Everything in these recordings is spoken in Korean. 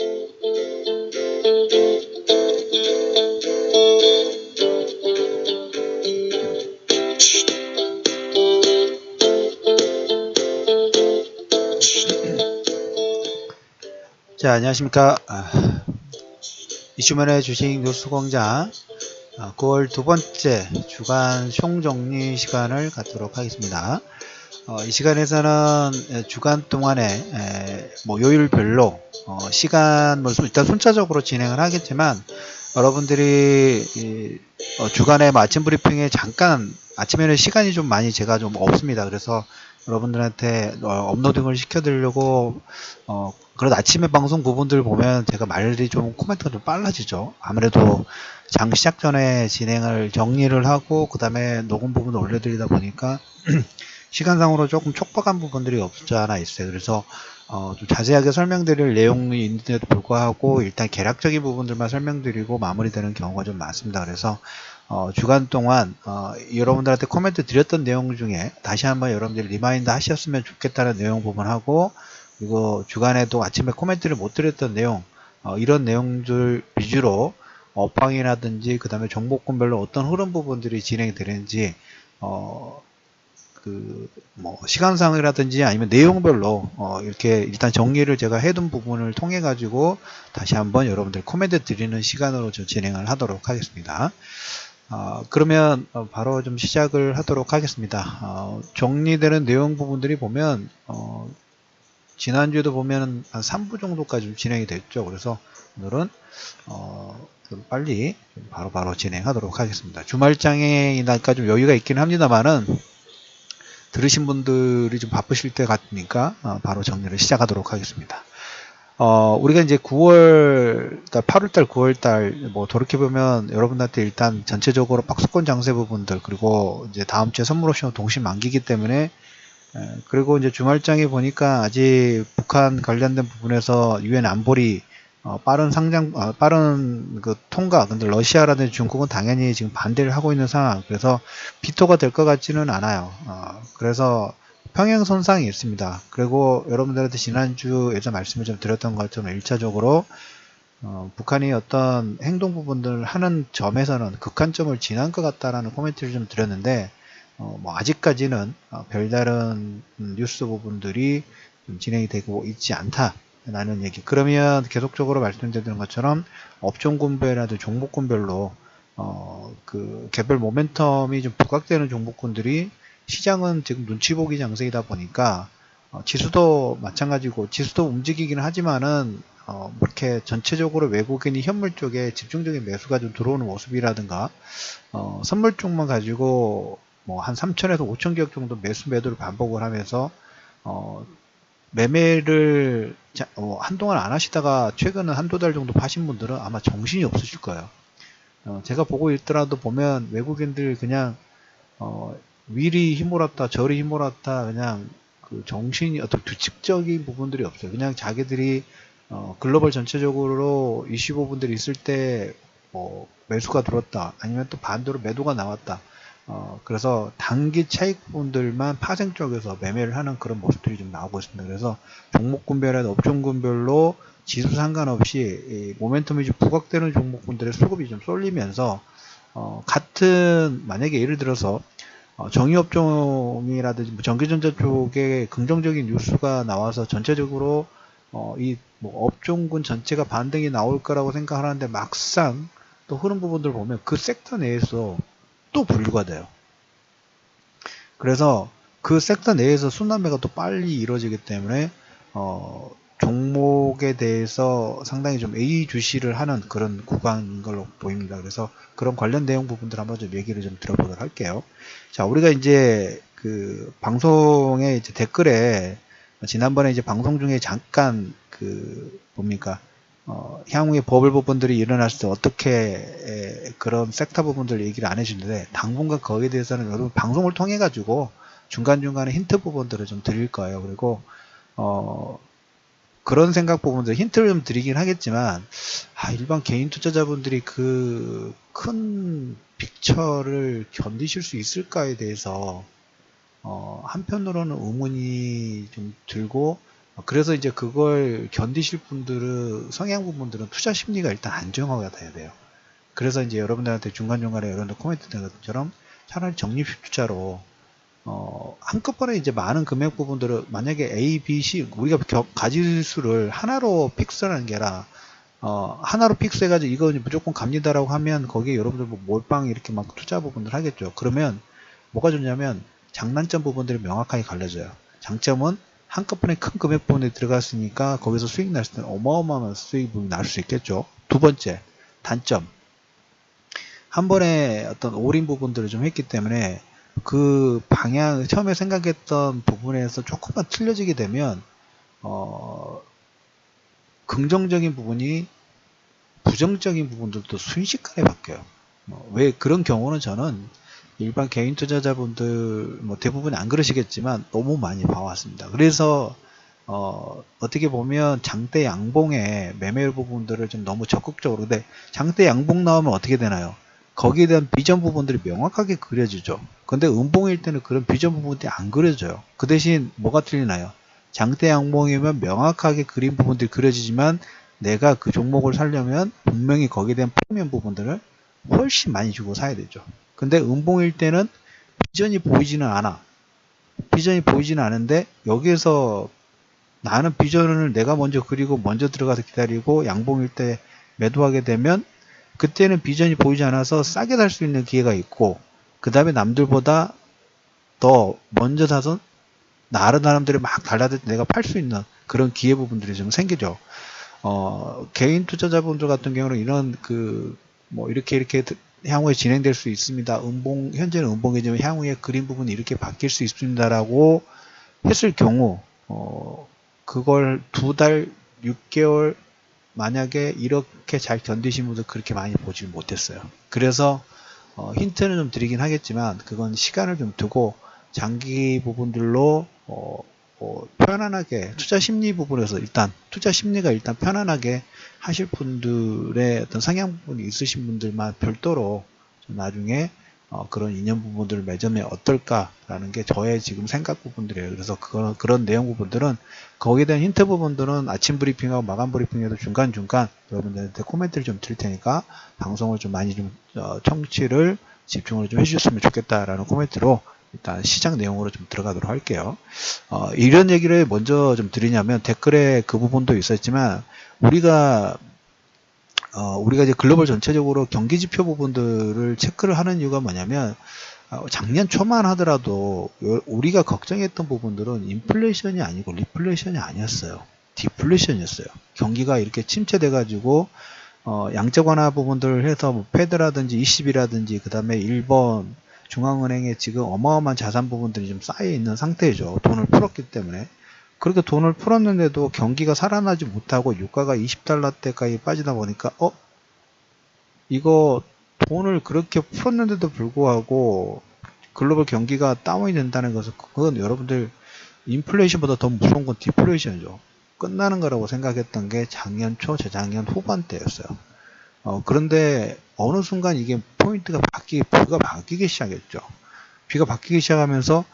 자, 안녕하십니까. 이슈만의 주식 뉴스공장 9월 두 번째 주간 총정리 시간을 갖도록 하겠습니다. 이 시간에서는 주간 동안에 요일별로 시간을 일단 순차적으로 진행을 하겠지만, 여러분들이 주간에 아침 브리핑에 잠깐, 아침에는 시간이 좀 많이 제가 좀 없습니다. 그래서 여러분들한테 업로딩을 시켜드리려고 그런 아침에 방송 부분들 보면 제가 말이 좀 코멘트가 좀 빨라지죠. 아무래도 장 시작 전에 진행을 정리를 하고 그 다음에 녹음 부분을 올려드리다 보니까 시간상으로 조금 촉박한 부분들이 없지 않아 있어요. 그래서 좀 자세하게 설명드릴 내용이 있는데도 불구하고 일단 개략적인 부분들만 설명드리고 마무리되는 경우가 좀 많습니다. 그래서 주간 동안 여러분들한테 코멘트 드렸던 내용 중에 다시 한번 여러분들이 리마인드 하셨으면 좋겠다는 내용 부분하고, 그리고 주간에도 아침에 코멘트를 못 드렸던 내용, 이런 내용들 위주로 업황이라든지 그 다음에 종목군별로 어떤 흐름 부분들이 진행이 되는지 시간상이라든지 아니면 내용별로 이렇게 일단 정리를 제가 해둔 부분을 통해 가지고 다시 한번 여러분들 코멘트 드리는 시간으로 좀 진행을 하도록 하겠습니다. 그러면 바로 좀 시작을 하도록 하겠습니다. 정리되는 내용 부분들이 보면 지난주에도 보면 한 3부 정도까지 좀 진행이 됐죠. 그래서 오늘은 좀 빨리 바로 진행하도록 하겠습니다. 주말장이니까 좀 여유가 있긴 합니다만은 들으신 분들이 좀 바쁘실 때 같으니까 바로 정리를 시작하도록 하겠습니다. 우리가 이제 9월, 8월달, 9월달, 돌이켜보면 여러분들한테 일단 전체적으로 박스권 장세 부분들, 그리고 이제 다음 주에 선물 옵션 동시 만기기 때문에, 그리고 이제 주말장에 보니까 아직 북한 관련된 부분에서 유엔 안보리 빠른 상장, 빠른 그 통과. 근데 러시아라든지 중국은 당연히 지금 반대를 하고 있는 상황. 그래서 비토가 될 것 같지는 않아요. 그래서 평행선상이 있습니다. 그리고 여러분들한테 지난주에서 말씀을 좀 드렸던 것처럼 1차적으로 북한이 어떤 행동 부분들을 하는 점에서는 극한점을 지난 것 같다라는 코멘트를 좀 드렸는데, 아직까지는 별다른 뉴스 부분들이 좀 진행이 되고 있지 않다라는 얘기. 그러면 계속적으로 말씀드리는 것처럼 업종군별이라도 종목군별로 개별 모멘텀이 좀 부각되는 종목군들이, 시장은 지금 눈치 보기 장세이다 보니까 지수도 마찬가지고, 지수도 움직이긴 하지만은 이렇게 전체적으로 외국인이 현물 쪽에 집중적인 매수가 좀 들어오는 모습이라든가, 선물 쪽만 가지고 한 3천에서 5천 개억 정도 매수매도를 반복을 하면서 매매를 한동안 안 하시다가 최근에 한두 달 정도 파신 분들은 아마 정신이 없으실 거예요. 제가 보고 있더라도 보면 외국인들 그냥 위리 힘몰았다 저리 힘몰았다, 그냥 그 정신이 어떤 규칙적인 부분들이 없어요. 그냥 자기들이 글로벌 전체적으로 이슈 부분들이 있을 때 매수가 들었다, 아니면 또 반대로 매도가 나왔다, 그래서 단기 차익 부분들만 파생 쪽에서 매매를 하는 그런 모습들이 좀 나오고 있습니다. 그래서 종목군별이나 업종군별로 지수 상관없이 모멘텀이 좀 부각되는 종목군들의 수급이 좀 쏠리면서 같은, 만약에 예를 들어서 정유업종이라든지 전기전자 쪽에 긍정적인 뉴스가 나와서 전체적으로 업종군 전체가 반등이 나올 거라고 생각을 하는데, 막상 또 흐름 부분들 보면 그 섹터 내에서 또 분류가 돼요. 그래서 그 섹터 내에서 순환매가 또 빨리 이루어지기 때문에 종목에 대해서 상당히 좀 예의주시를 하는 그런 구간인 걸로 보입니다. 그래서 그런 관련 내용 부분들 한번 좀 얘기를 좀 들어보도록 할게요. 자, 우리가 이제 그 방송에 이제 댓글에 지난번에 이제 방송 중에 잠깐 향후에 버블 부분들이 일어났을 때 어떻게 그런 섹터 부분들 얘기를 안 해주는데, 당분간 거기에 대해서는 여러분 방송을 통해 가지고 중간중간에 힌트 부분들을 좀 드릴 거예요. 그리고 그런 생각 부분들 힌트를 좀 드리긴 하겠지만, 일반 개인 투자자분들이 그 큰 픽처를 견디실 수 있을까에 대해서 한편으로는 의문이 좀 들고, 그래서 이제 그걸 견디실 분들은, 성향 부분들은 투자 심리가 일단 안정화가 돼야 돼요. 그래서 이제 여러분들한테 중간중간에 여러분들 코멘트 된 것처럼 차라리 적립식 투자로 한꺼번에 이제 많은 금액 부분들을 만약에 A, B, C 우리가 가지수를 하나로 픽스하는 게 아니라 하나로 픽스해가지고 이거 무조건 갑니다라고 하면 거기에 여러분들 뭐 몰빵 이렇게 막 투자 부분들 하겠죠. 그러면 뭐가 좋냐면 장단점 부분들이 명확하게 갈려져요. 장점은 한꺼번에 큰 금액 부분에 들어갔으니까 거기서 수익 났을 때는 어마어마한 수익 부분이 날 수 있겠죠. 두 번째, 단점. 한 번에 어떤 올인 부분들을 좀 했기 때문에 그 방향, 처음에 생각했던 부분에서 조금만 틀려지게 되면, 긍정적인 부분이 부정적인 부분들도 순식간에 바뀌어요. 왜 그런 경우는 저는 일반 개인 투자자분들 뭐 대부분 안 그러시겠지만 너무 많이 봐왔습니다. 그래서 어떻게 보면 장대 양봉의 매매율 부분들을 좀 너무 적극적으로, 근데 장대 양봉 나오면 어떻게 되나요? 거기에 대한 비전 부분들이 명확하게 그려지죠. 근데 음봉일 때는 그런 비전 부분들이 안 그려져요. 그 대신 뭐가 틀리나요? 장대 양봉이면 명확하게 그린 부분들이 그려지지만 내가 그 종목을 사려면 분명히 거기에 대한 프리미엄 부분들을 훨씬 많이 주고 사야 되죠. 근데 음봉일 때는 비전이 보이지는 않아. 비전이 보이지는 않은데 여기에서 나는 비전을 내가 먼저 그리고 먼저 들어가서 기다리고 양봉일 때 매도하게 되면 그때는 비전이 보이지 않아서 싸게 살 수 있는 기회가 있고, 그 다음에 남들보다 더 먼저 사서 다른 사람들이 막 달라들 때 내가 팔 수 있는 그런 기회 부분들이 좀 생기죠. 개인 투자자분들 같은 경우는 이런 뭐 이렇게 향후에 진행될 수 있습니다. 현재는 음봉이지만 향후에 그린 부분이 이렇게 바뀔 수 있습니다라고 했을 경우, 그걸 2달, 6개월, 만약에 이렇게 잘 견디신 분들 그렇게 많이 보지 못했어요. 그래서 힌트는 좀 드리긴 하겠지만 그건 시간을 좀 두고 장기 부분들로 편안하게 투자 심리 부분에서 일단 투자 심리가 일단 편안하게 하실 분들의 어떤 성향 부분이 있으신 분들만 별도로 나중에 그런 인연 부분들을 맺으면 어떨까라는 게 저의 지금 생각 부분들이에요. 그래서 그런 내용 부분들은 거기에 대한 힌트 부분들은 아침 브리핑하고 마감 브리핑에도 중간중간 여러분들한테 코멘트를 좀 드릴 테니까 방송을 좀 많이 좀 청취를 집중을 좀 해주셨으면 좋겠다라는 코멘트로 일단 시장 내용으로 좀 들어가도록 할게요. 이런 얘기를 먼저 좀 드리냐면 댓글에 그 부분도 있었지만 우리가 이제 글로벌 전체적으로 경기 지표 부분들을 체크를 하는 이유가 뭐냐면 작년 초만 하더라도 우리가 걱정했던 부분들은 인플레이션이 아니고 리플레이션이 아니었어요. 디플레이션이었어요. 경기가 이렇게 침체돼 가지고 양적 완화 부분들을 해서 뭐 패드라든지 ECB라든지 그 다음에 일본 중앙은행에 지금 어마어마한 자산 부분들이 좀 쌓여 있는 상태죠. 돈을 풀었기 때문에. 그렇게 돈을 풀었는데도 경기가 살아나지 못하고 유가가 20달러대까지 빠지다 보니까 이거 돈을 그렇게 풀었는데도 불구하고 글로벌 경기가 다운이 된다는 것은 그건 여러분들 인플레이션보다 더 무서운 건 디플레이션이죠. 끝나는 거라고 생각했던 게 작년 초, 재작년 후반대였어요. 그런데 어느 순간 이게 포인트가 뷰가 바뀌기 시작했죠. 뷰가 바뀌기 시작하면서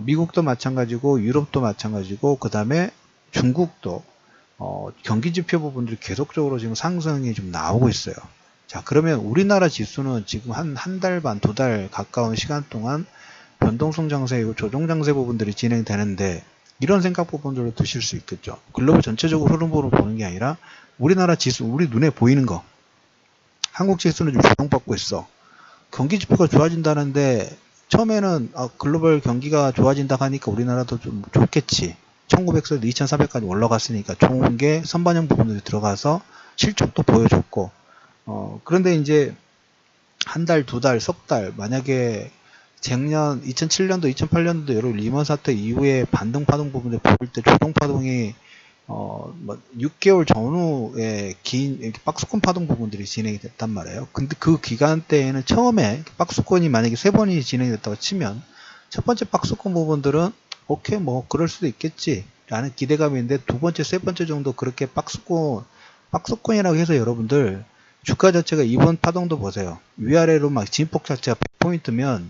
미국도 마찬가지고 유럽도 마찬가지고 그 다음에 중국도 경기지표 부분들이 계속적으로 지금 상승이 좀 나오고 있어요. 자, 그러면 우리나라 지수는 지금 한 달 반, 2달 가까운 시간 동안 변동성 장세, 조정 장세 부분들이 진행되는데 이런 생각 부분들로 드실 수 있겠죠. 글로벌 전체적으로 흐름으로 보는 게 아니라 우리나라 지수, 우리 눈에 보이는 거. 한국 지수는 좀 조정받고 있어. 경기 지표가 좋아진다는데 처음에는 글로벌 경기가 좋아진다고 하니까 우리나라도 좀 좋겠지. 1900에서 2400까지 올라갔으니까 좋은 게 선반영 부분들이 들어가서 실적도 보여줬고 그런데 이제 한 달, 2달, 석 달 만약에 작년 2007년도, 2008년도 여러 리먼 사태 이후에 반등 파동 부분을 볼 때 조정 파동이 6개월 전후에 긴 박스권 파동 부분들이 진행이 됐단 말이에요. 근데 그 기간 때에는 처음에 박스권이 만약에 3번이 진행이 됐다고 치면 첫 번째 박스권 부분들은 오케이 뭐 그럴 수도 있겠지 라는 기대감이 있는데 두 번째, 세 번째 정도 그렇게 박스권이라고 해서 여러분들 주가 자체가 이번 파동도 보세요. 위아래로 막 진폭 자체가 100포인트면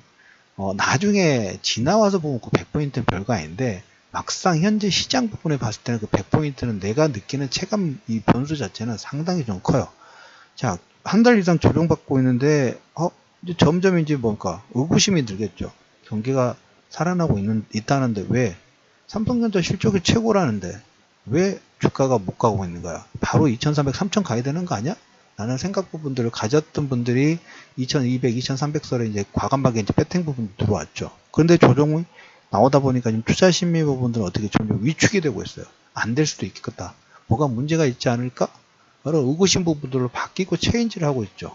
나중에 지나와서 보면 그 100포인트는 별거 아닌데 막상 현재 시장 부분에 봤을 때는 그 100포인트는 내가 느끼는 체감 이 변수 자체는 상당히 좀 커요. 자, 한 달 이상 조정받고 있는데, 이제 점점 이제 뭔가 의구심이 들겠죠. 경기가 살아나고 있다는데 왜? 삼성전자 실적이 최고라는데 왜 주가가 못 가고 있는 거야? 바로 2300, 3000 가야 되는 거 아니야? 라는 생각 부분들을 가졌던 분들이 2200, 2300선에 이제 과감하게 이제 배팅 부분 들어왔죠. 그런데 조정이 나오다 보니까 지금 투자 심리 부분들은 어떻게 점점 위축이 되고 있어요. 안 될 수도 있겠다. 뭐가 문제가 있지 않을까? 여러 의구심 부분들로 바뀌고 체인지를 하고 있죠.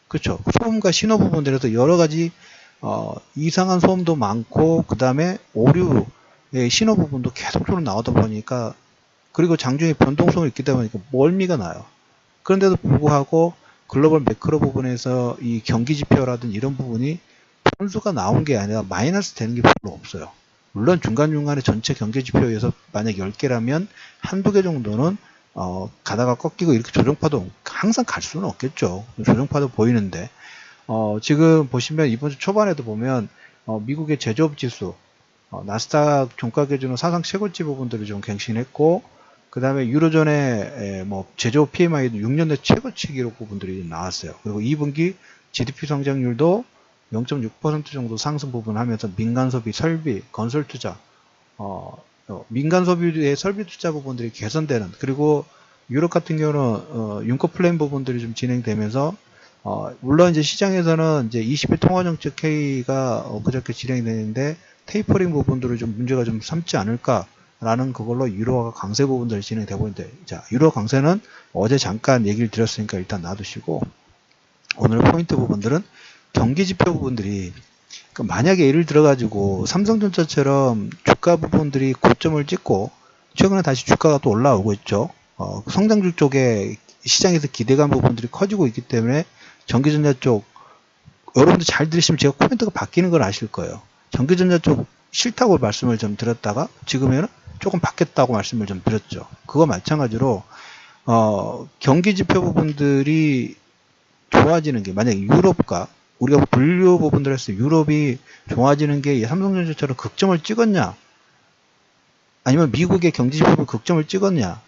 그렇죠. 소음과 신호 부분들에서 여러 가지 이상한 소음도 많고 그 다음에 오류의 신호 부분도 계속적으로 나오다 보니까 그리고 장중에 변동성이 있기 때문에 멀미가 나요. 그런데도 불구하고 글로벌 매크로 부분에서 이 경기 지표라든지 이런 부분이 변수가 나온 게 아니라 마이너스 되는 게 별로 없어요. 물론 중간중간에 전체 경기 지표에서 만약 10개라면 한두 개 정도는 가다가 꺾이고 이렇게 조정파도 항상 갈 수는 없겠죠. 조정파도 보이는데 지금 보시면 이번 주 초반에도 보면 미국의 제조업 지수 나스닥 종가 기준으로 사상 최고치 부분들을 좀 갱신했고 그 다음에 유로존의 뭐 제조업 PMI도 6년 내 최고치 기록 부분들이 나왔어요. 그리고 2분기 GDP 성장률도 0.6% 정도 상승 부분 하면서 민간 소비, 설비, 건설 투자 민간 소비의 설비 투자 부분들이 개선되는 그리고 유럽 같은 경우는 윤커 플랜 부분들이 좀 진행되면서 물론 이제 시장에서는 이제 20일 통화정책 회의가 그저께 진행되는데 테이퍼링 부분들을 좀 문제가 좀 삼지 않을까라는 그걸로 유로화 강세 부분들이 진행되고 있는데 자 유로 강세는 어제 잠깐 얘기를 드렸으니까 일단 놔두시고 오늘 포인트 부분들은 경기지표 부분들이 만약에 예를 들어가지고 삼성전자처럼 주가 부분들이 고점을 찍고 최근에 다시 주가가 또 올라오고 있죠. 성장주 쪽에 시장에서 기대감 부분들이 커지고 있기 때문에 전기전자 쪽 여러분들 잘 들으시면 제가 코멘트가 바뀌는 걸 아실 거예요. 전기전자 쪽 싫다고 말씀을 좀 드렸다가 지금에는 조금 바뀌었다고 말씀을 좀 드렸죠. 그거 마찬가지로 경기지표 부분들이 좋아지는 게 만약 유럽과 우리가 분류 부분들 했을 때 유럽이 좋아지는 게 삼성전자처럼 극점을 찍었냐 아니면 미국의 경제지표가 극점을 찍었냐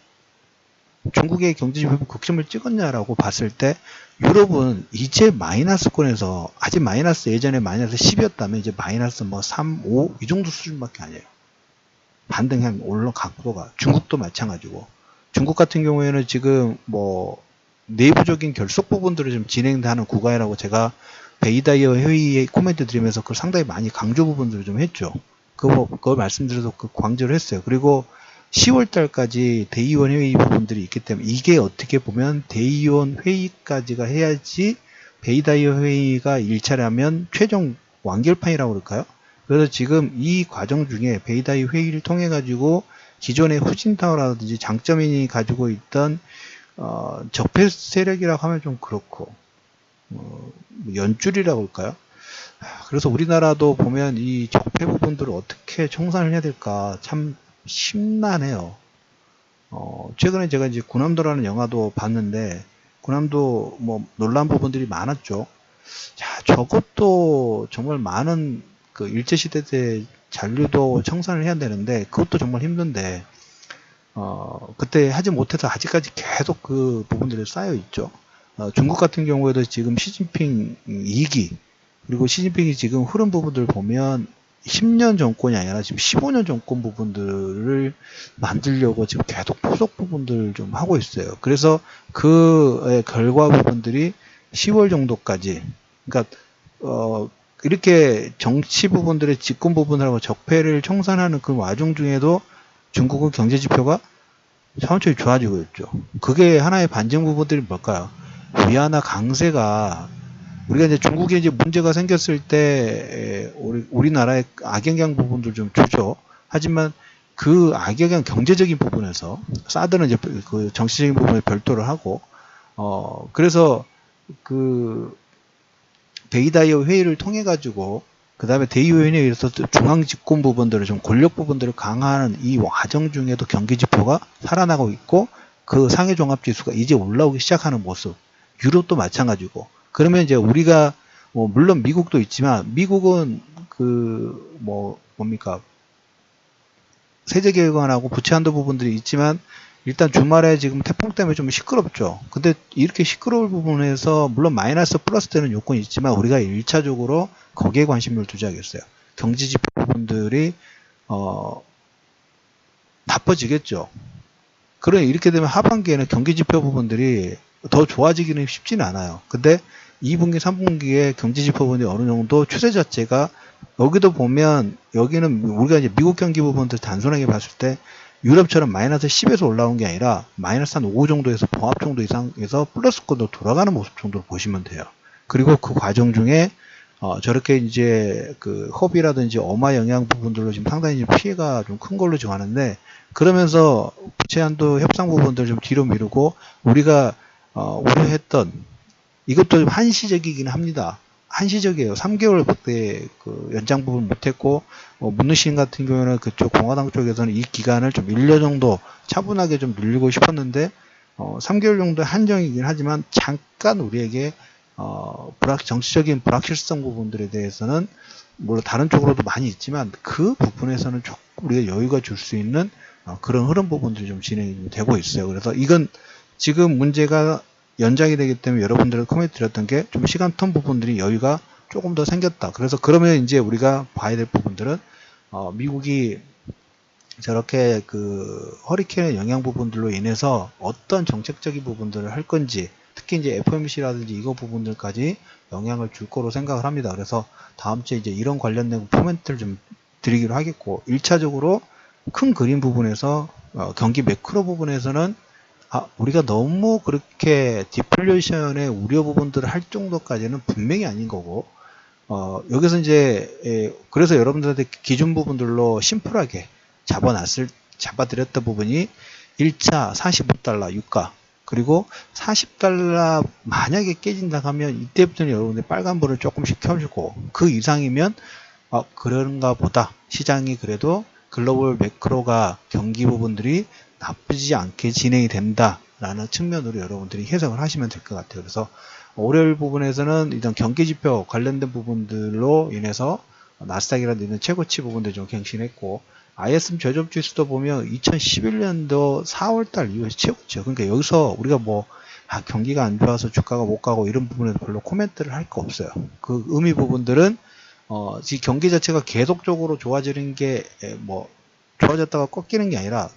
중국의 경제지표가 극점을 찍었냐라고 봤을 때 유럽은 이제 마이너스권에서 아직 마이너스 예전에 마이너스 10이었다면 이제 마이너스 뭐 3, 5 이 정도 수준밖에 아니에요. 반등한 올라 각도가 중국도 마찬가지고 중국 같은 경우에는 지금 뭐 내부적인 결속 부분들을 좀 진행하는 구간이라고 제가 베이다이어 회의에 코멘트 드리면서 그걸 상당히 많이 강조 부분들을 좀 했죠. 그걸 말씀드려서 그 강조를 했어요. 그리고 10월 달까지 대의원 회의 부분들이 있기 때문에 이게 어떻게 보면 대의원 회의까지가 해야지 베이다이어 회의가 1차라면 최종 완결판이라고 그럴까요? 그래서 지금 이 과정 중에 베이다이어 회의를 통해 가지고 기존의 후진타워라든지 장점인이 가지고 있던 적폐 세력이라고 하면 좀 그렇고 연줄이라고 할까요? 그래서 우리나라도 보면 이 적폐 부분들을 어떻게 청산을 해야 될까 참 심란해요. 최근에 제가 이제 군함도라는 영화도 봤는데 군함도 뭐 놀란 부분들이 많았죠. 자, 저것도 정말 많은 그 일제시대 때 잔류도 청산을 해야 되는데 그것도 정말 힘든데 그때 하지 못해서 아직까지 계속 그 부분들이 쌓여 있죠. 중국 같은 경우에도 지금 시진핑 2기 그리고 시진핑이 지금 흐름 부분들을 보면 10년 정권이 아니라 지금 15년 정권 부분들을 만들려고 지금 계속 포석 부분들을 좀 하고 있어요. 그래서 그 결과 부분들이 10월 정도까지 그러니까 이렇게 정치 부분들의 집권 부분하고 적폐를 청산하는 그 와중 중에도 중국은 경제 지표가 천천히 좋아지고 있죠. 그게 하나의 반증 부분들이 뭘까요? 위안화 강세가 우리가 이제 중국에 이제 문제가 생겼을 때 우리나라의 악영향 부분들 좀 주죠. 하지만 그 악영향 경제적인 부분에서 사드는 이제 그 정치적인 부분에 별도를 하고 그래서 그 베이다이어 회의를 통해 가지고 그 다음에 대의원 회의에서 중앙 집권 부분들을 좀 권력 부분들을 강화하는 이 과정 중에도 경기 지표가 살아나고 있고 그 상해 종합 지수가 이제 올라오기 시작하는 모습. 유럽도 마찬가지고. 그러면 이제 우리가 뭐 물론 미국도 있지만 미국은 그 뭡니까 세제계획안하고 부채 한도 부분들이 있지만 일단 주말에 지금 태풍 때문에 좀 시끄럽죠. 근데 이렇게 시끄러울 부분에서 물론 마이너스 플러스 되는 요건이 있지만 우리가 1차적으로 거기에 관심을 두자겠어요. 경제지표 부분들이 나빠지겠죠. 그래 이렇게 되면 하반기에는 경기지표 부분들이 더 좋아지기는 쉽지는 않아요. 근데 2분기, 3분기에 경제지표 부분이 어느 정도 추세 자체가 여기도 보면 여기는 우리가 이제 미국 경기 부분들 단순하게 봤을 때 유럽처럼 마이너스 10에서 올라온 게 아니라 마이너스 한 5 정도에서 봉합 정도 이상에서 플러스권으로 돌아가는 모습 정도로 보시면 돼요. 그리고 그 과정 중에 저렇게 이제 그 허비라든지 어마 영향 부분들로 지금 상당히 피해가 좀 큰 걸로 지금 하는데 그러면서 부채 한도 협상 부분들 좀 뒤로 미루고 우리가 우려했던 이것도 좀 한시적이긴 합니다. 한시적이에요. 3개월 그때 그 연장 부분 못했고 문무신 같은 경우는 그쪽 공화당 쪽에서는 이 기간을 좀 1년 정도 차분하게 좀 늘리고 싶었는데 3개월 정도 한정이긴 하지만 잠깐 우리에게 정치적인 불확실성 부분들에 대해서는 물론 다른 쪽으로도 많이 있지만 그 부분에서는 조금 우리가 여유가 줄 수 있는 그런 흐름 부분들이 좀 진행이 되고 있어요. 그래서 이건 지금 문제가 연장이 되기 때문에 여러분들은 코멘트 드렸던 게 좀 시간 텀 부분들이 여유가 조금 더 생겼다. 그래서 그러면 이제 우리가 봐야 될 부분들은 미국이 저렇게 그 허리케인의 영향 부분들로 인해서 어떤 정책적인 부분들을 할 건지 특히 이제 FOMC라든지 이거 부분들까지 영향을 줄 거로 생각을 합니다. 그래서 다음 주에 이제 이런 관련된 코멘트를 좀 드리기로 하겠고 1차적으로 큰 그림 부분에서 경기 매크로 부분에서는 우리가 너무 그렇게 디플레이션의 우려 부분들을 할 정도까지는 분명히 아닌 거고 여기서 이제 그래서 여러분들한테 기준 부분들로 심플하게 잡아드렸던 부분이 1차 45달러 유가 그리고 40달러 만약에 깨진다 하면 이때부터는 여러분들 빨간불을 조금씩 켜주고 그 이상이면 그런가 보다 시장이 그래도 글로벌 매크로가 경기 부분들이 나쁘지 않게 진행이 된다라는 측면으로 여러분들이 해석을 하시면 될 것 같아요. 그래서 월요일 부분에서는 일단 경기지표 관련된 부분들로 인해서 나스닥이라는 최고치 부분들 좀 갱신했고 ISM 저점지수도 보면 2011년도 4월달 이후에 최고치요. 그러니까 여기서 우리가 경기가 안 좋아서 주가가 못 가고 이런 부분에서 별로 코멘트를 할 거 없어요. 그 의미 부분들은 이 경기 자체가 계속적으로 좋아지는 게 좋아졌다가 꺾이는 게 아니라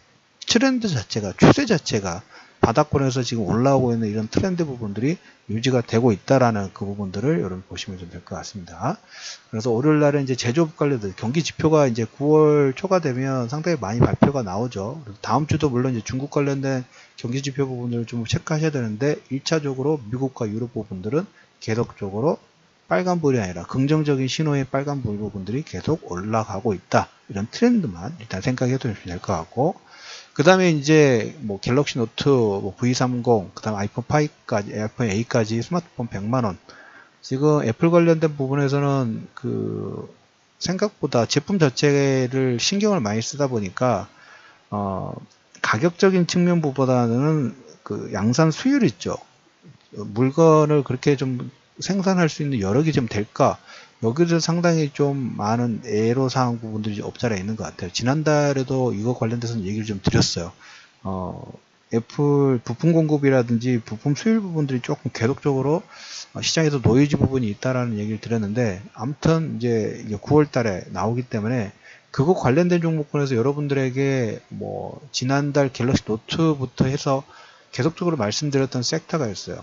트렌드 자체가 추세 자체가 바닥권에서 지금 올라오고 있는 이런 트렌드 부분들이 유지가 되고 있다라는 그 부분들을 여러분 보시면 좀 될 것 같습니다. 그래서 월요일 날은 이제 제조업 관련된 경기 지표가 이제 9월 초가 되면 상당히 많이 발표가 나오죠. 다음 주도 물론 이제 중국 관련된 경기 지표 부분들을 좀 체크하셔야 되는데 1차적으로 미국과 유럽 부분들은 계속적으로 빨간불이 아니라 긍정적인 신호의 빨간불 부분들이 계속 올라가고 있다. 이런 트렌드만 일단 생각해 두시면 될 것 같고 그 다음에 이제 갤럭시 노트 V30 그 다음 아이폰 5까지 아이폰 8까지 스마트폰 100만원 지금 애플 관련된 부분에서는 그 생각보다 제품 자체를 신경을 많이 쓰다 보니까 가격적인 측면보다는 그 양산 수율 있죠. 물건을 그렇게 좀 생산할 수 있는 여력이 좀 될까? 여기서 상당히 좀 많은 애로사항 부분들이 없잖아 있는 것 같아요. 지난달에도 이거 관련돼서 얘기를 좀 드렸어요. 애플 부품 공급이라든지 부품 수율 부분들이 조금 계속적으로 시장에서 노이즈 부분이 있다라는 얘기를 드렸는데, 아무튼 이제 9월 달에 나오기 때문에 그거 관련된 종목군에서 여러분들에게 지난달 갤럭시 노트부터 해서 계속적으로 말씀드렸던 섹터가 있어요.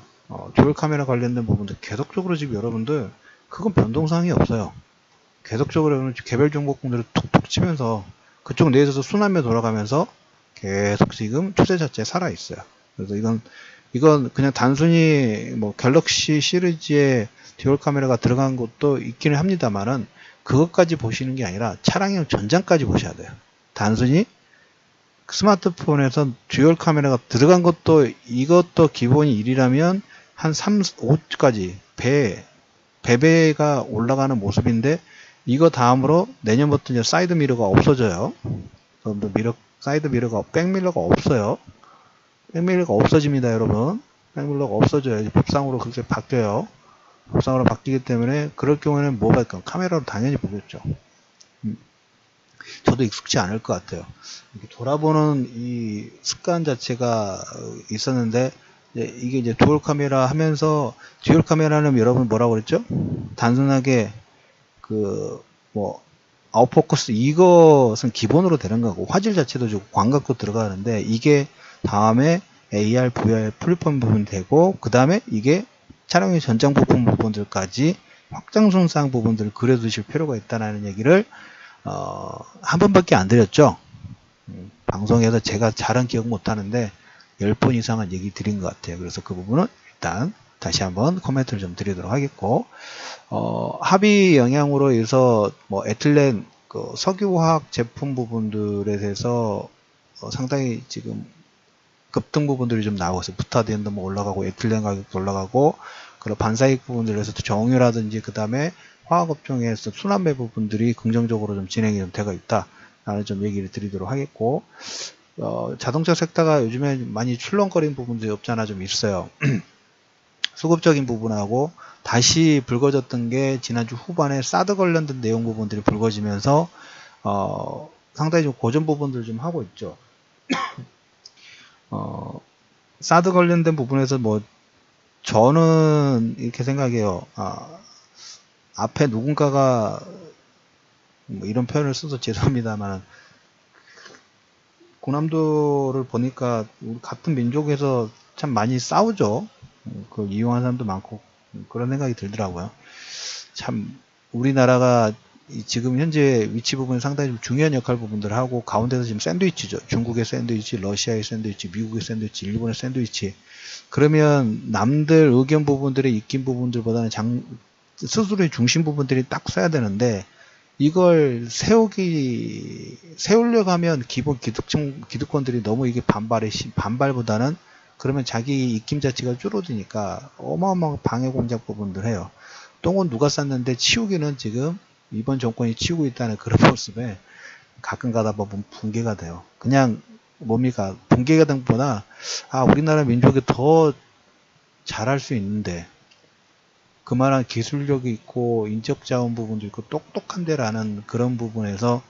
듀얼 카메라 관련된 부분들 계속적으로 지금 여러분들 그건 변동사항이 없어요. 계속적으로 개별 종목군들을 툭툭 치면서 그쪽 내에서 순환매 돌아가면서 계속 지금 추세 자체에 살아 있어요. 그래서 이건 그냥 단순히 갤럭시 시리즈에 듀얼 카메라가 들어간 것도 있기는 합니다만은 그것까지 보시는 게 아니라 차량용 전장까지 보셔야 돼요. 단순히 스마트폰에서 듀얼 카메라가 들어간 것도 이것도 기본이 1이라면 한 3, 5까지 배가 올라가는 모습인데, 이거 다음으로 내년부터 이제 사이드 미러가 없어져요. 사이드 미러가, 백밀러가 없어요. 백밀러가 없어집니다, 여러분. 백밀러가 없어져요. 이제 법상으로 그렇게 바뀌어요. 법상으로 바뀌기 때문에 그럴 경우에는 뭐가 있까? 카메라로 당연히 보겠죠. 저도 익숙지 않을 것 같아요. 이렇게 돌아보는 이 습관 자체가 있었는데, 이게 이제 듀얼 카메라 하면서, 듀얼 카메라는 여러분 뭐라고 그랬죠? 단순하게 뭐 아웃포커스 이것은 기본으로 되는 거고, 화질 자체도 좋고 광각도 들어가는데, 이게 다음에 AR, VR 플랫폼 부분 되고, 그 다음에 이게 촬영의 전장 부분들까지 확장성상 부분들을 그려두실 필요가 있다는 얘기를 한 번밖에 안 드렸죠. 방송에서 제가 잘은 기억 못하는데 10번 이상은 얘기 드린 것 같아요. 그래서 그 부분은 일단 다시 한번 코멘트를 좀 드리도록 하겠고, 합의 영향으로 해서 뭐 에틸렌 석유화학 제품 부분들에 대해서 상당히 지금 급등 부분들이 좀 나오고 있어요. 부타디엔도 뭐 올라가고 에틸렌 가격도 올라가고, 그리고 반사익 부분들에서도 정유라든지 그 다음에 화학업종에서 순환매 부분들이 긍정적으로 좀 진행이 좀 되고 있다 라는 좀 얘기를 드리도록 하겠고, 자동차 섹터가 요즘에 많이 출렁거린 부분들이 없잖아 좀 있어요. 수급적인 부분하고 다시 불거졌던 게 지난주 후반에 사드 관련된 내용 부분들이 불거지면서 상당히 좀 고전 부분들 좀 하고 있죠. 사드 관련된 부분에서 뭐 저는 이렇게 생각해요. 앞에 누군가가 뭐 이런 표현을 써서 죄송합니다만, 고남도를 보니까 우리 같은 민족에서 참 많이 싸우죠. 그걸 이용하는 사람도 많고 그런 생각이 들더라고요. 참 우리나라가 지금 현재 위치 부분이 상당히 좀 중요한 역할 부분들을 하고, 가운데서 지금 샌드위치죠. 중국의 샌드위치, 러시아의 샌드위치, 미국의 샌드위치, 일본의 샌드위치. 그러면 남들 의견 부분들의 익힌 부분들보다는 스스로의 중심 부분들이 딱 써야 되는데, 이걸 세우려고 하면 기본 기득권들이 너무 이게 반발보다는, 그러면 자기 입김 자체가 줄어드니까 어마어마한 방해 공작 부분들 해요. 똥은 누가 쌌는데 치우기는 지금 이번 정권이 치우고 있다는 그런 모습에 가끔 가다 보면 붕괴가 돼요. 그냥 뭡니까? 붕괴가 된 것보다, 우리나라 민족이 더 잘할 수 있는데, 그만한 기술력이 있고 인적 자원 부분도 있고 똑똑한데라는 그런 부분에서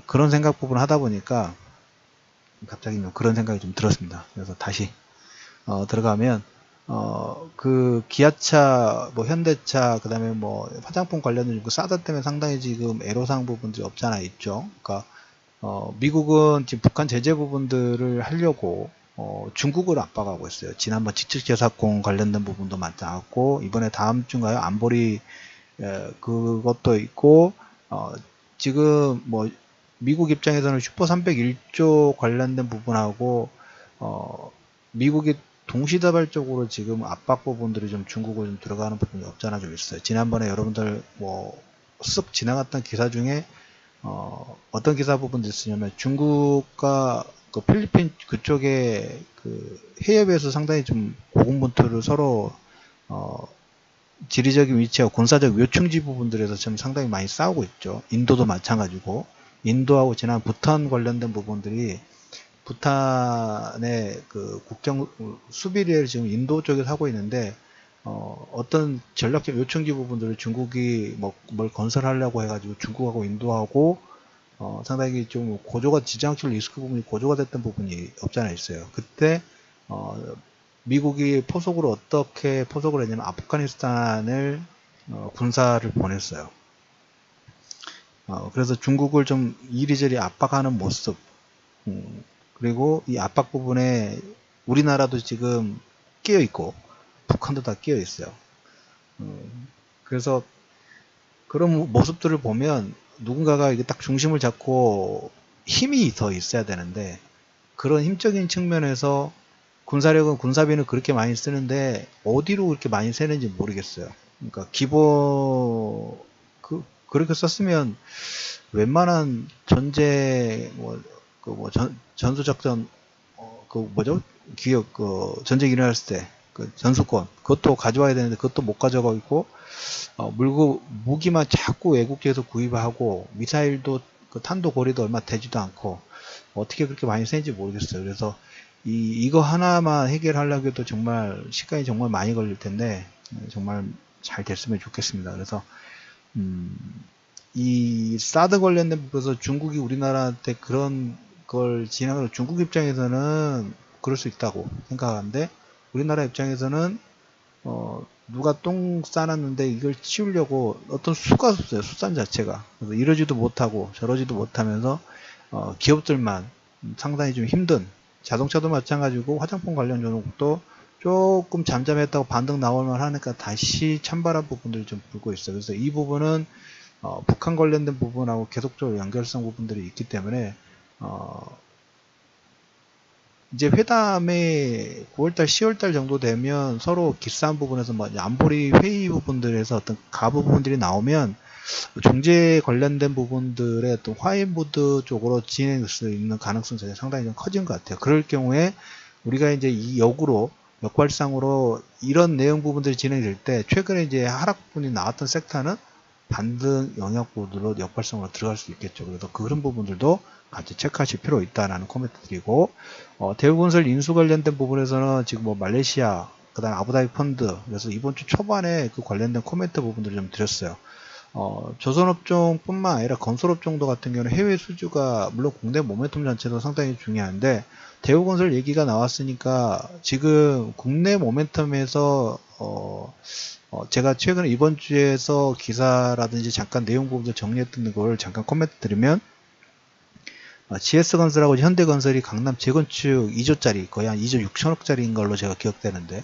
그런 생각 부분을 하다 보니까 갑자기 그런 생각이 좀 들었습니다. 그래서 다시 들어가면 그 기아차, 뭐 현대차, 그 다음에 뭐 화장품 관련된 그 사드 때문에 상당히 지금 애로사항 부분들이 없잖아 있죠. 그러니까 미국은 지금 북한 제재 부분들을 하려고 중국을 압박하고 있어요. 지난번 지측제사공 관련된 부분도 많았고, 이번에 다음 주인가요? 안보리 그것도 있고, 지금 뭐 미국 입장에서는 슈퍼 301조 관련된 부분하고 미국이 동시다발적으로 지금 압박 부분들이 좀 중국을 좀 들어가는 부분이 없잖아 좀 있어요. 지난번에 여러분들 뭐 쓱 지나갔던 기사 중에 어떤 기사 부분도 있으냐면, 중국과 그 필리핀 그쪽에 그 해협에서 상당히 좀 고군분투를 서로 지리적인 위치와 군사적 요충지 부분들에서 좀 상당히 많이 싸우고 있죠. 인도도 마찬가지고, 인도하고 지난 부탄 관련된 부분들이, 부탄의 그 국경 수비를 지금 인도 쪽에서 하고 있는데, 어떤 전략적 요충지 부분들을 중국이 뭘 건설하려고 해가지고 중국하고 인도하고 상당히 좀 고조가 지정학적 리스크 부분이 고조가 됐던 부분이 없잖아 있어요. 그때 미국이 포석으로 어떻게 포석을 했냐면 아프가니스탄을 군사를 보냈어요. 그래서 중국을 좀 이리저리 압박하는 모습, 그리고 이 압박 부분에 우리나라도 지금 끼어 있고 북한도 다 끼어 있어요. 그래서 그런 모습들을 보면 누군가가 이게 딱 중심을 잡고 힘이 더 있어야 되는데, 그런 힘적인 측면에서 군사력은 군사비는 그렇게 많이 쓰는데 어디로 그렇게 많이 쓰는지 모르겠어요. 그러니까 그렇게 썼으면 웬만한 전쟁 전수작전 기업 전쟁 일어났을 때 그 전수권 그것도 가져와야 되는데 그것도 못 가져가고 있고, 무기만 자꾸 외국에서 구입하고, 미사일도 그 탄도 거리도 얼마 되지도 않고 어떻게 그렇게 많이 쓰는지 모르겠어요. 그래서 이거 하나만 해결하려고 해도 정말 시간이 정말 많이 걸릴 텐데 정말 잘 됐으면 좋겠습니다. 그래서 이 사드 관련된 부분에서 중국이 우리나라한테 그런 걸 진행하고 중국 입장에서는 그럴 수 있다고 생각하는데 우리나라 입장에서는 누가 똥 싸놨는데 이걸 치우려고 어떤 수가 없어요. 수단 자체가. 그래서 이러지도 못하고 저러지도 못하면서 기업들만 상당히 좀 힘든 자동차도 마찬가지고 화장품 관련 종목도 조금 잠잠했다고 반등 나올만 하니까 다시 찬바람 부분들이 좀 불고 있어요. 그래서 이 부분은 북한 관련된 부분하고 계속적으로 연결성 부분들이 있기 때문에 이제 회담에 9월달, 10월달 정도 되면 서로 기싸한 부분에서 뭐 안보리 회의 부분들에서 어떤 가부 부분들이 나오면 종재 관련된 부분들의 어떤 화해 모드 쪽으로 진행될 수 있는 가능성이 상당히 좀 커진 것 같아요. 그럴 경우에 우리가 이제 이 역으로 역발상으로 이런 내용 부분들이 진행될 때 최근에 이제 하락 부분이 나왔던 섹터는 반등 영역 구도로 역발상으로 들어갈 수 있겠죠. 그래서 그런 부분들도 같이 체크하실 필요 있다라는 코멘트 드리고 대우건설 인수 관련된 부분에서는 지금 뭐 말레이시아 그다음 아부다비 펀드 그래서 이번 주 초반에 그 관련된 코멘트 부분들을 좀 드렸어요. 조선업종 뿐만 아니라 건설업종도 같은 경우는 해외 수주가 물론 국내 모멘텀 자체도 상당히 중요한데 대우건설 얘기가 나왔으니까 지금 국내 모멘텀에서 제가 최근에 이번 주에서 기사라든지 잠깐 내용 부분들 정리했던 걸 잠깐 코멘트 드리면 GS건설하고 현대건설이 강남 재건축 2조짜리 거의 한 2조 6천억짜리인 걸로 제가 기억되는데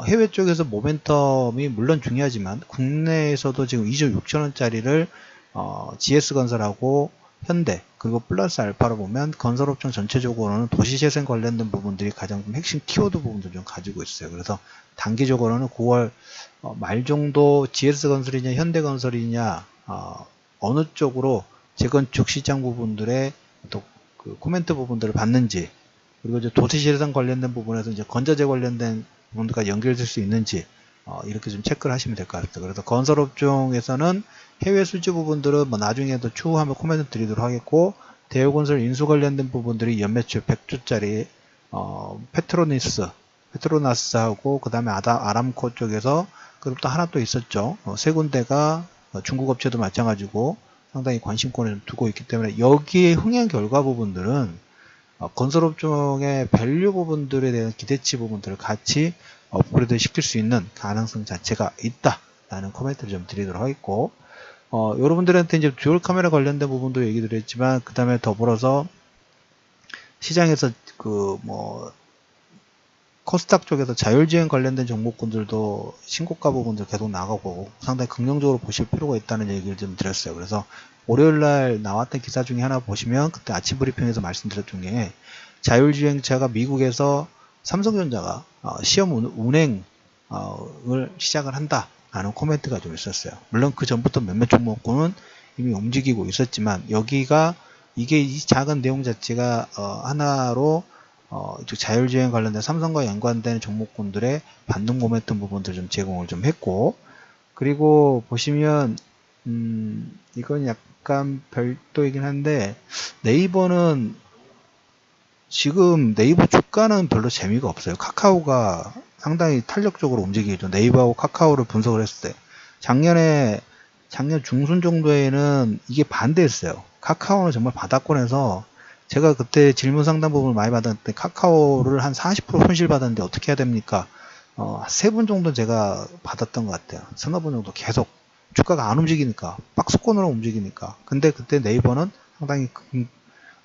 해외 쪽에서 모멘텀이 물론 중요하지만 국내에서도 지금 2조 6천원짜리를 GS건설하고 현대 그리고 플러스 알파로 보면 건설업종 전체적으로는 도시재생 관련된 부분들이 가장 핵심 키워드 부분들 좀 가지고 있어요. 그래서 단기적으로는 9월 말 정도 GS건설이냐 현대건설이냐 어느 쪽으로 재건축 시장 부분들의 또 그 코멘트 부분들을 받는지 그리고 이제 도시재생 관련된 부분에서 이제 건자재 관련된 부분들과 연결될 수 있는지 이렇게 좀 체크를 하시면 될 것 같아요. 그래서 건설업종에서는 해외 수주 부분들은 뭐 나중에도 추후하면 코멘트 드리도록 하겠고 대우건설 인수 관련된 부분들이 연매출 100조짜리 페트로나스하고 그 다음에 아람코 쪽에서 그리고 또 하나 또 있었죠. 세 군데가 중국 업체도 마찬가지고 상당히 관심권을 두고 있기 때문에 여기에 흥행 결과 부분들은 건설업종의 밸류 부분들에 대한 기대치 부분들을 같이 업그레이드 시킬 수 있는 가능성 자체가 있다라는 코멘트를 좀 드리도록 하겠고 여러분들한테 이제 듀얼 카메라 관련된 부분도 얘기 드렸지만 그 다음에 더불어서 시장에서 코스닥 쪽에서 자율주행 관련된 종목군들도 신고가 부분들 계속 나가고 상당히 긍정적으로 보실 필요가 있다는 얘기를 좀 드렸어요. 그래서 월요일날 나왔던 기사 중에 하나 보시면 그때 아침 브리핑에서 말씀드렸던 게 자율주행차가 미국에서 삼성전자가 시험 운행을 시작을 한다라는 코멘트가 좀 있었어요. 물론 그 전부터 몇몇 종목군은 이미 움직이고 있었지만 여기가 이게 이 작은 내용 자체가 하나로 자율주행 관련된 삼성과 연관된 종목군들의 반등 모멘텀 부분들 좀 제공을 좀 했고 그리고 보시면 이건 약간 별도이긴 한데 네이버는 지금 네이버 주가는 별로 재미가 없어요. 카카오가 상당히 탄력적으로 움직이죠. 네이버하고 카카오를 분석을 했을 때 작년 중순 정도에는 이게 반대했어요. 카카오는 정말 바닥권에서 제가 그때 질문 상담 부분을 많이 받았는데 카카오를 한 40% 손실 받았는데 어떻게 해야 됩니까? 3분 정도 제가 받았던 것 같아요. 서너 분 정도 계속 주가가 안 움직이니까 박스권으로 움직이니까 근데 그때 네이버는 상당히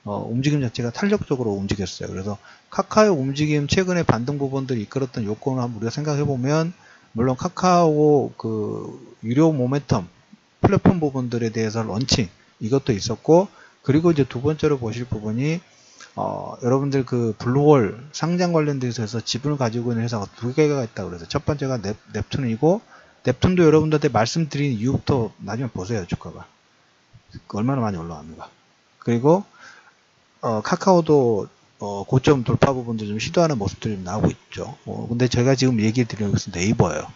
움직임 자체가 탄력적으로 움직였어요. 그래서 카카오 움직임 최근에 반등 부분들이 이끌었던 요건을 한번 우리가 생각해 보면 물론 카카오 그 유료 모멘텀 플랫폼 부분들에 대해서 런칭 이것도 있었고 그리고 이제 두 번째로 보실 부분이 여러분들 그 블루홀 상장 관련돼서 지분을 가지고 있는 회사가 두 개가 있다고 그래서 첫 번째가 넵툰이고 넵툰도 여러분들한테 말씀드린 이유부터 나중에 보세요. 주가가 얼마나 많이 올라갑니까. 그리고 카카오도 고점 돌파 부분들 좀 시도하는 모습들이 좀 나오고 있죠. 근데 제가 지금 얘기 드리는 것은 네이버예요.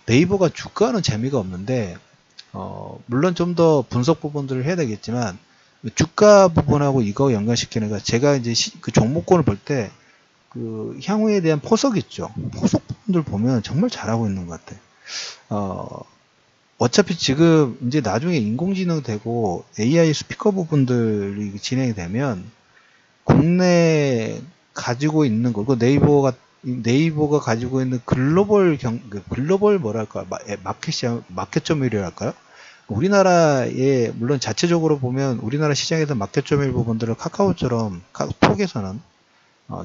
네이버가 주가는 재미가 없는데 물론 좀 더 분석 부분들을 해야 되겠지만 주가 부분하고 이거 연관시키는 거 제가 이제 그 종목군을 볼 때 그 향후에 대한 포석 있죠. 포석 부분들 보면 정말 잘하고 있는 것 같아요. 어차피 지금 이제 나중에 인공지능 되고 AI 스피커 부분들이 진행이 되면 국내 가지고 있는 거, 그 네이버가 가지고 있는 글로벌 뭐랄까, 마켓 점유율이랄까요? 우리나라에, 물론 자체적으로 보면 우리나라 시장에서 마켓 점유율 부분들을 카카오처럼, 톡에서는,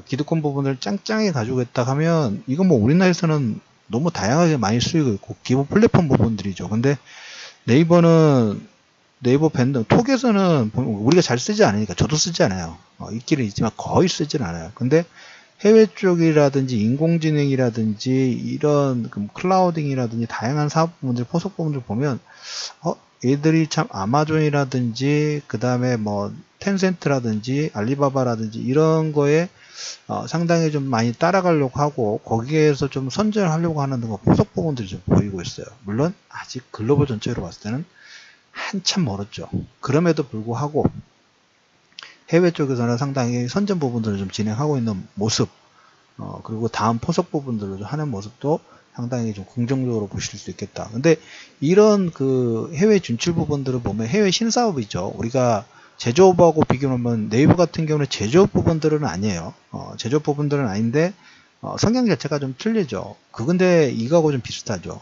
기득권 부분을 짱짱하게 가지고 있다 하면, 이건 뭐 우리나라에서는 너무 다양하게 많이 쓰이고 있고, 기본 플랫폼 부분들이죠. 근데 네이버 밴드, 톡에서는 우리가 잘 쓰지 않으니까, 저도 쓰지 않아요. 있기는 있지만 거의 쓰진 않아요. 근데 해외 쪽이라든지 인공지능이라든지 이런 클라우딩이라든지 다양한 사업 부분들, 포석 부분들 보면, 얘들이 참 아마존이라든지, 그 다음에 뭐, 텐센트라든지, 알리바바라든지 이런 거에 상당히 좀 많이 따라가려고 하고, 거기에서 좀 선전을 하려고 하는 포석 부분들이 좀 보이고 있어요. 물론, 아직 글로벌 전체로 봤을 때는 한참 멀었죠. 그럼에도 불구하고 해외 쪽에서는 상당히 선전 부분들을 좀 진행하고 있는 모습, 그리고 다음 포석 부분들을 좀 하는 모습도 상당히 좀 긍정적으로 보실 수 있겠다. 근데 이런 그 해외 진출 부분들을 보면 해외 신사업이죠. 우리가 제조업하고 비교하면 네이버 같은 경우는 제조업 부분들은 아니에요. 제조업 부분들은 아닌데 성향 자체가 좀 틀리죠. 근데 이거하고 좀 비슷하죠.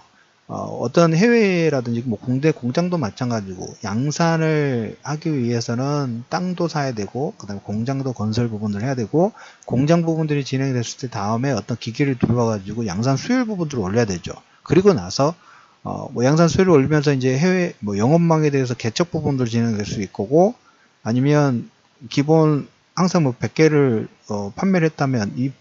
어떤 해외라든지 뭐 국내 공장도 마찬가지고 양산을 하기 위해서는 땅도 사야 되고 그다음에 공장도 건설 부분을 해야 되고 공장 부분들이 진행이 됐을 때 다음에 어떤 기계를 들어가지고 양산 수율 부분들을 올려야 되죠. 그리고 나서 뭐 양산 수율을 올리면서 이제 해외 뭐 영업망에 대해서 개척 부분들 진행될 수 있고 아니면 기본 항상 뭐 100개를 판매를 했다면 이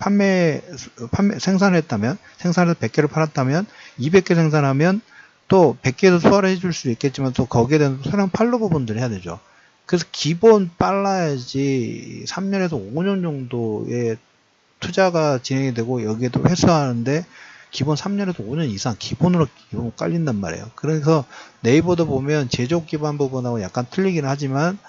생산을 했다면 생산해서 100개를 팔았다면 200개 생산하면 또 100개도 소화를 해줄 수 있겠지만 또 거기에 대한 소량 팔로 부분들을 해야 되죠. 그래서 기본 빨라야지 3년에서 5년 정도의 투자가 진행이 되고 여기에도 회수하는데 기본 3년에서 5년 이상 기본으로 깔린단 말이에요. 그래서 네이버도 보면 제조업 기반 부분하고 약간 틀리긴 하지만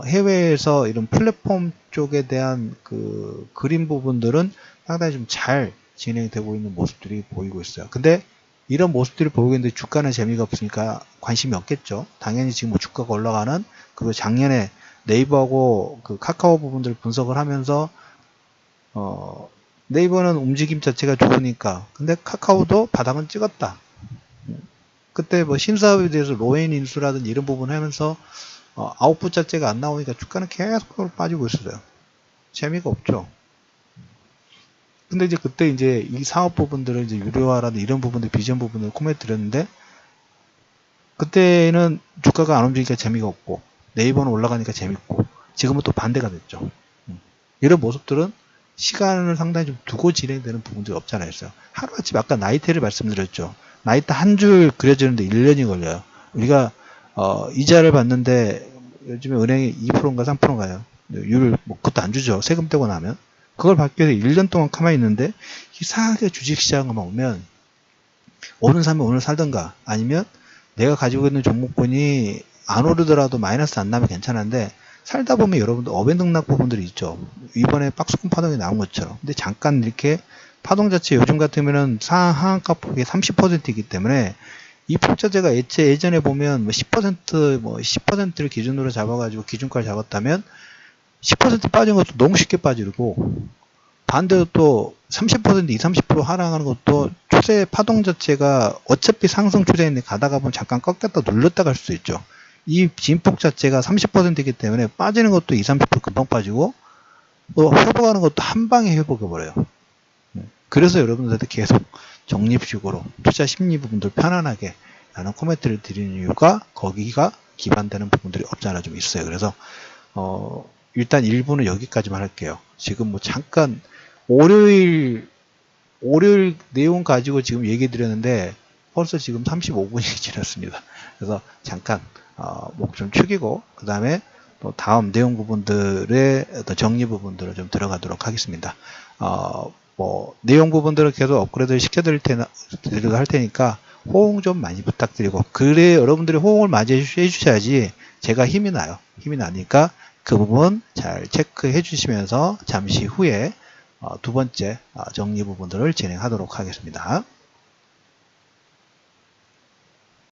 해외에서 이런 플랫폼 쪽에 대한 그 그림 부분들은 상당히 좀 잘 진행되고 있는 모습들이 보이고 있어요. 근데 이런 모습들이 보이고 있는데 주가는 재미가 없으니까 관심이 없겠죠. 당연히 지금 뭐 주가가 올라가는 그리고 작년에 네이버하고 그 카카오 부분들을 분석을 하면서 네이버는 움직임 자체가 좋으니까 근데 카카오도 바닥은 찍었다. 그때 뭐 신사업에 대해서 로엔 인수라든지 이런 부분을 하면서 아웃풋 자체가 안 나오니까 주가는 계속 빠지고 있어요. 재미가 없죠. 근데 이제 그때 이제 이 사업 부분들을 이제 유료화라든지 이런 부분들, 비전 부분을 코멘트 드렸는데, 그때는 주가가 안 움직이니까 재미가 없고, 네이버는 올라가니까 재밌고, 지금은 또 반대가 됐죠. 이런 모습들은 시간을 상당히 좀 두고 진행되는 부분들이 없지 않아 있어요. 하루아침 아까 나이테를 말씀드렸죠. 나이테 한 줄 그려지는데 1년이 걸려요. 우리가 이자를 받는데 요즘에 은행이 2%인가 3%인가요? 뭐 그것도 안 주죠. 세금 떼고 나면. 그걸 받기 위해서 1년 동안 가만히 있는데 이상하게 주식시장만 오면 오늘 사면 오늘 살던가 아니면 내가 가지고 있는 종목군이 안 오르더라도 마이너스 안 나면 괜찮은데 살다 보면 여러분들 어벤등락 부분들이 있죠. 이번에 박스권 파동이 나온 것처럼. 근데 잠깐 이렇게 파동 자체 요즘 같으면은 하한가 폭이 30%이기 때문에 이 폭자재가 예전에 보면 뭐 10%를 기준으로 잡아가지고 기준가를 잡았다면 10% 빠진 것도 너무 쉽게 빠지고 반대로 또 30% 20, 30% 하락하는 것도 추세 파동 자체가 어차피 상승 추세인데 가다가 보면 잠깐 꺾였다 눌렀다 갈 수 있죠. 이 진폭 자체가 30%이기 때문에 빠지는 것도 20, 30% 금방 빠지고 또 회복하는 것도 한 방에 회복해버려요. 그래서 여러분들한테 계속 적립식으로 투자 심리 부분들 편안하게 라는 코멘트를 드리는 이유가 거기가 기반되는 부분들이 없지 않아 좀 있어요. 그래서 일단 1부는 여기까지만 할게요. 지금 뭐 잠깐 월요일 내용 가지고 지금 얘기 드렸는데 벌써 지금 35분이 지났습니다. 그래서 잠깐 목 좀 축이고 그 다음에 또 다음 내용 부분들의 어떤 정리 부분들을 좀 들어가도록 하겠습니다. 뭐 내용 부분들을 계속 업그레이드를 시켜드리도록 할 테니까 호응 좀 많이 부탁드리고 그래 여러분들이 호응을 많이 해주셔야지 제가 힘이 나요. 힘이 나니까 그 부분 잘 체크해 주시면서 잠시 후에 두 번째 정리 부분들을 진행하도록 하겠습니다.